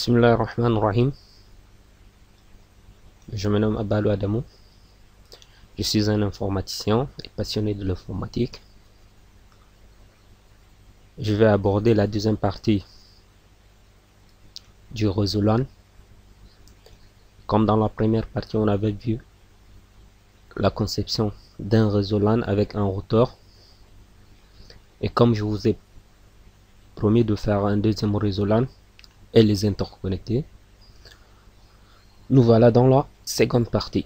Bismillahirrahmanirrahim. Je me nomme Abalou Adamou. Je suis un informaticien et passionné de l'informatique. Je vais aborder la deuxième partie du réseau LAN. Comme dans la première partie, on avait vu la conception d'un réseau LAN avec un routeur. Et comme je vous ai promis de faire un deuxième réseau LAN et les interconnecter, nous voilà dans la seconde partie.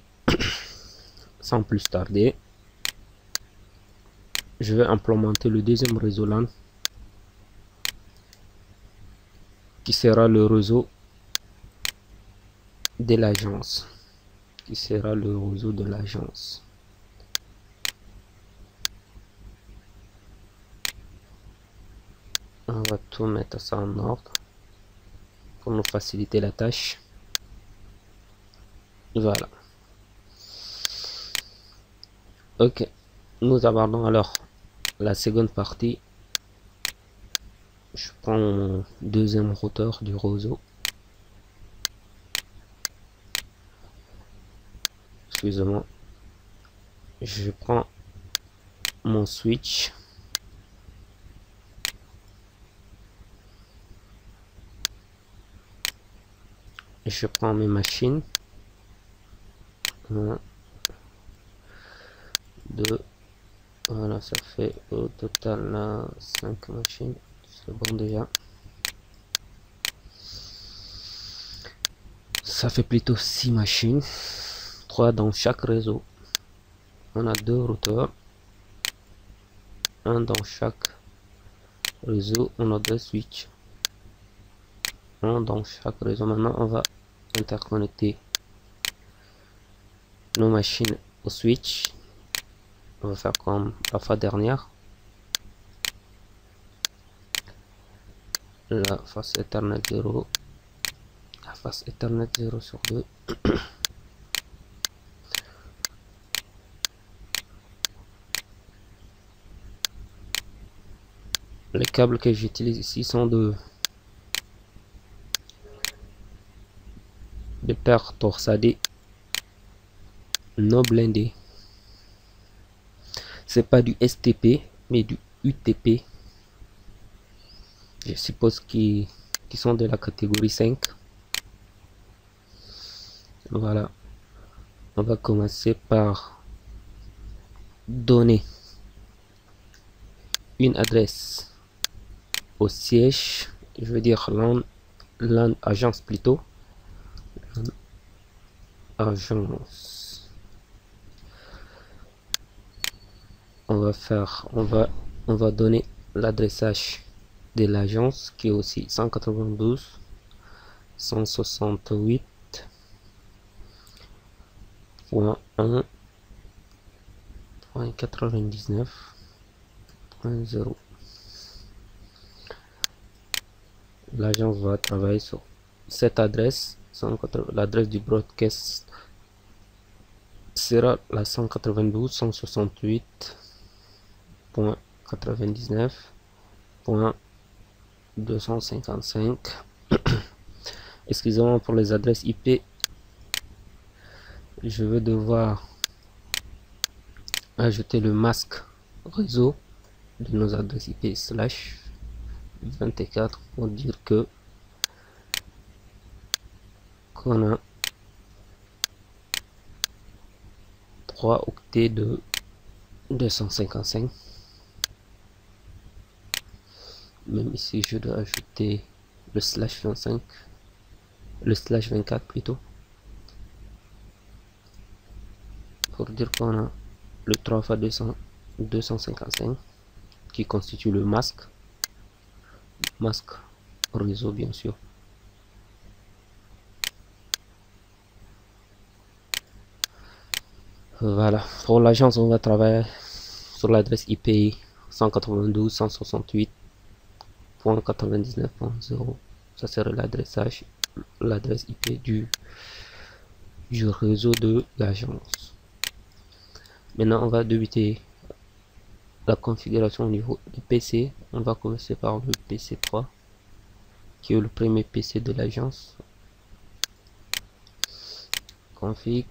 Sans plus tarder, je vais implémenter le deuxième réseau LAN qui sera le réseau de l'agence. On va tout mettre ça en ordre pour nous faciliter la tâche. Voilà. Ok, nous abordons alors la seconde partie. Je prends mon deuxième routeur du réseau. Excusez-moi. Je prends mon switch. Je prends mes machines. 1, 2, voilà, ça fait au total là 5 machines. C'est bon déjà. Ça fait plutôt 6 machines. 3 dans chaque réseau. On a 2 routeurs. 1 dans chaque réseau. On a 2 switches. 1 dans chaque réseau. Maintenant, on va interconnecter nos machines au switch. On va faire comme la fois dernière. La face Ethernet 0. La face Ethernet 0 sur 2. Les câbles que j'utilise ici sont de paires torsadées non blindées. C'est pas du STP mais du UTP. Je suppose qu'ils sont de la catégorie 5. Voilà. On va commencer par donner une adresse au siège. Je veux dire LAN agence plutôt. Agence. On va donner l'adressage de l'agence qui est aussi 168.1.99.0. L'agence va travailler sur cette adresse. L'adresse du broadcast sera la 192.168.99.255. Excusez-moi pour les adresses IP. Je vais devoir ajouter le masque réseau de nos adresses IP /24 pour dire qu'on a 3 octets de 255. Même ici je dois ajouter le /25, le /24 plutôt, pour dire qu'on a le 3 fois 255 qui constitue le masque réseau bien sûr. Voilà, pour l'agence on va travailler sur l'adresse IP 192.168.99.0. ça serait l'adresse IP du réseau de l'agence. Maintenant on va débuter la configuration au niveau du PC. On va commencer par le PC3. qui est le premier PC de l'agence. Config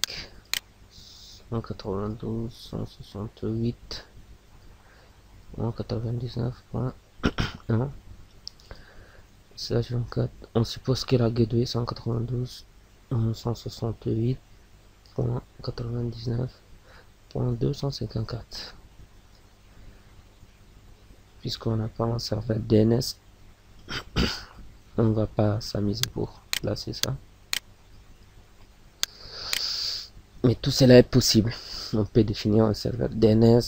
192.168.99.1 slash 24. On suppose que la gateway 192.168.99.254. Puisqu'on n'a pas un serveur DNS, on ne va pas s'amuser pour placer ça. Mais tout cela est possible. On peut définir un serveur DNS,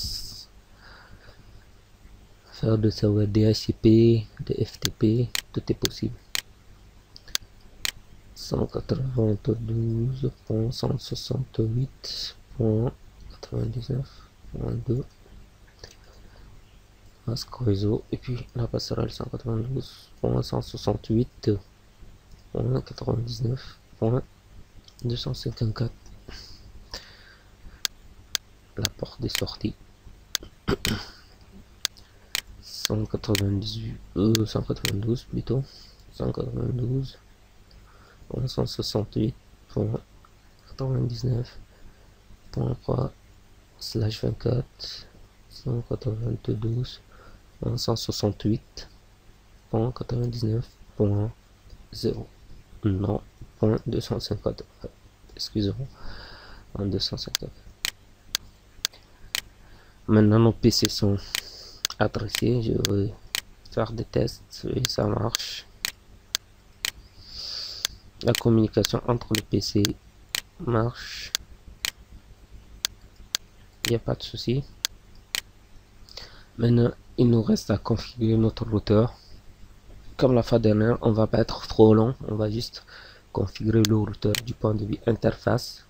faire de serveurs DHCP, de FTP, tout est possible. 192.168.99.2 masque réseau, et puis la passerelle 192.168.99.254. La porte des sorties 192 plutôt 192.168.99.3 slash 24 192.168.99.0 non point 250, excusez-moi, en 250. Maintenant nos PC sont adressés, je vais faire des tests et ça marche. La communication entre les PC marche, il n'y a pas de souci. Maintenant il nous reste à configurer notre routeur. Comme la fois dernière, on va pas être trop long, on va juste configurer le routeur du point de vue interface.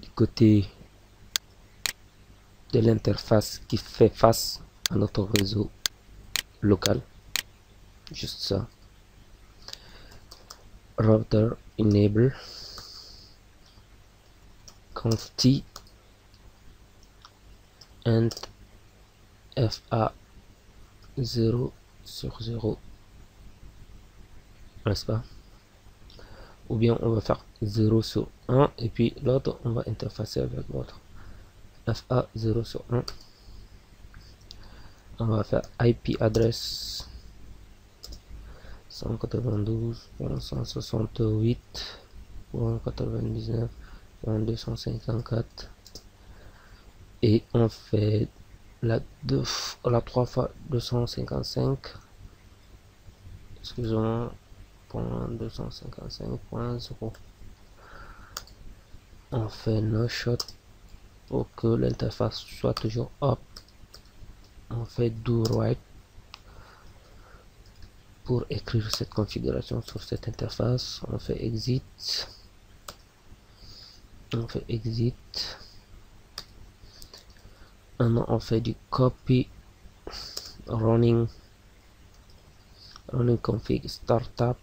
Du côté de l'interface qui fait face à notre réseau local, juste ça. Router enable conft and FA 0 sur 0, n'est-ce pas? Ou bien on va faire 0 sur 1 et puis l'autre on va interfacer avec l'autre. FA 0 sur 1. On va faire IP adresse 192.168.99.254 et on fait la 3 fois 255, excusez-moi, .255.0. on fait no shot pour que l'interface soit toujours up. On fait do write pour écrire cette configuration sur cette interface. On fait exit, maintenant on fait du copy running config startup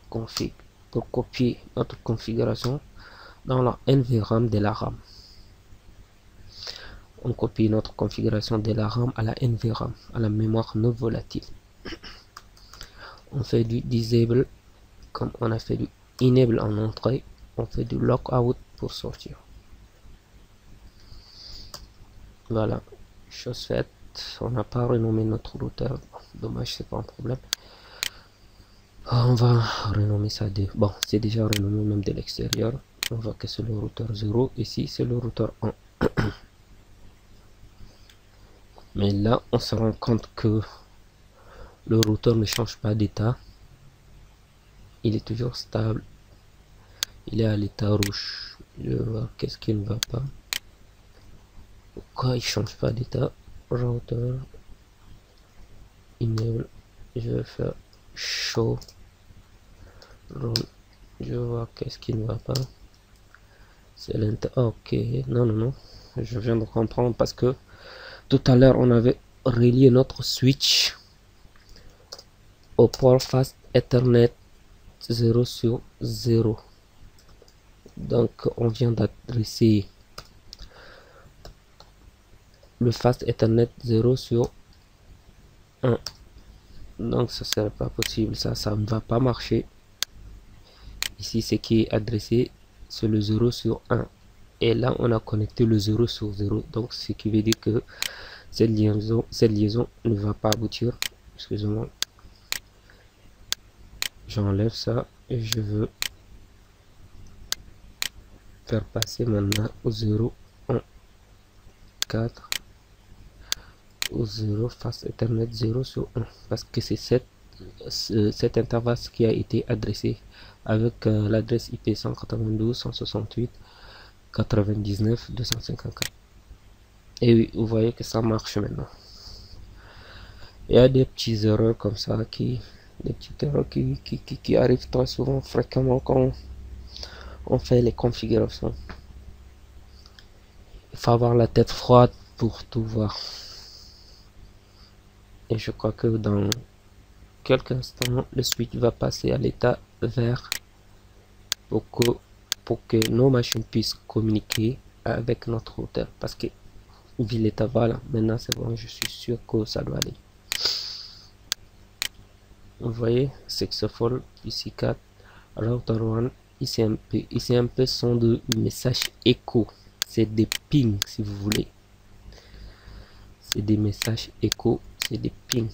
config pour copier notre configuration dans la NVRAM de la RAM. On copie notre configuration de la RAM à la NVRAM, à la mémoire non volatile. On fait du disable comme on a fait du enable en entrée. On fait du lockout pour sortir. Voilà, chose faite. On n'a pas renommé notre routeur, dommage, c'est pas un problème. On va renommer ça de... Bon, c'est déjà renommé même de l'extérieur. On voit que c'est le routeur 0. Ici, c'est le routeur 1. Mais là, on se rend compte que le routeur ne change pas d'état. Il est toujours stable. Il est à l'état rouge. Je vais voir qu'est-ce qui ne va pas. Pourquoi il change pas d'état? Router enable. Je vais faire show run. Je vais voir qu'est-ce qui ne va pas. C'est l'inter. Ok, non. Je viens de comprendre parce que tout à l'heure on avait relié notre switch au port fast Ethernet 0 sur 0. Donc on vient d'adresser le fast Ethernet 0 sur 1. Donc ça serait pas possible, ça ne va pas marcher. Ici, ce qui est adressé, c'est le 0 sur 1. Et là, on a connecté le 0 sur 0. Donc, ce qui veut dire que cette liaison ne va pas aboutir. Excusez-moi. J'enlève ça et je veux faire passer maintenant au 0, 1, 4, au 0, face Ethernet 0 sur 1. Parce que c'est cette interface qui a été adressée avec l'adresse IP 192.168.99.254. Et oui, vous voyez que ça marche maintenant. Il y a des petits erreurs comme ça qui arrivent très souvent, fréquemment, quand on fait les configurations. Il faut avoir la tête froide pour tout voir. Et je crois que dans quelques instants, le switch va passer à l'état vert pour que nos machines puissent communiquer avec notre routeur. Parce que vu l'état voilà, maintenant c'est bon, je suis sûr que ça doit aller. Vous voyez, Successful PC4 Router 1 ICMP sont de messages écho. C'est des pings si vous voulez. C'est des messages écho, c'est des pings.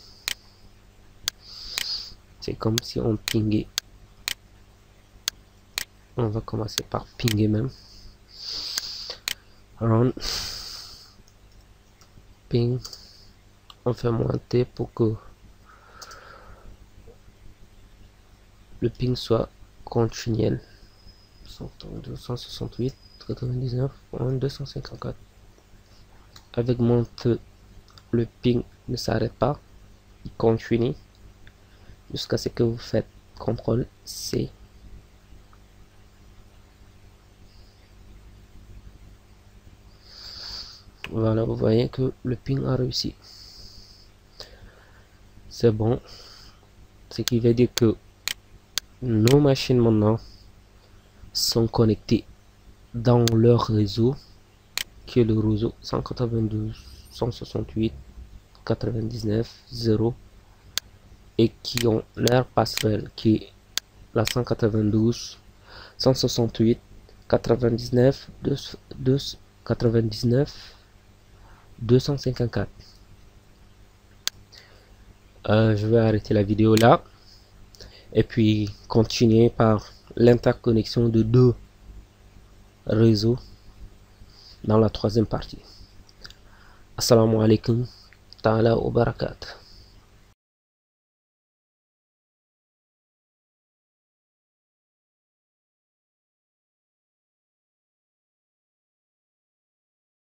C'est comme si on pingait. On va commencer par pinguer même. Run. Ping. On fait monter pour que le ping soit continuel. 268 99 254. Avec monte, le ping ne s'arrête pas, il continue jusqu'à ce que vous faites CTRL C. Voilà, vous voyez que le ping a réussi. C'est bon, ce qui veut dire que nos machines maintenant sont connectées dans leur réseau, qui est le réseau 192.168.99.0, et qui ont leur passerelle qui est la 192.168.99.254. Je vais arrêter la vidéo là et puis continuer par l'interconnexion de deux réseaux dans la troisième partie. Assalamu alaikum ta'ala wa barakatuh.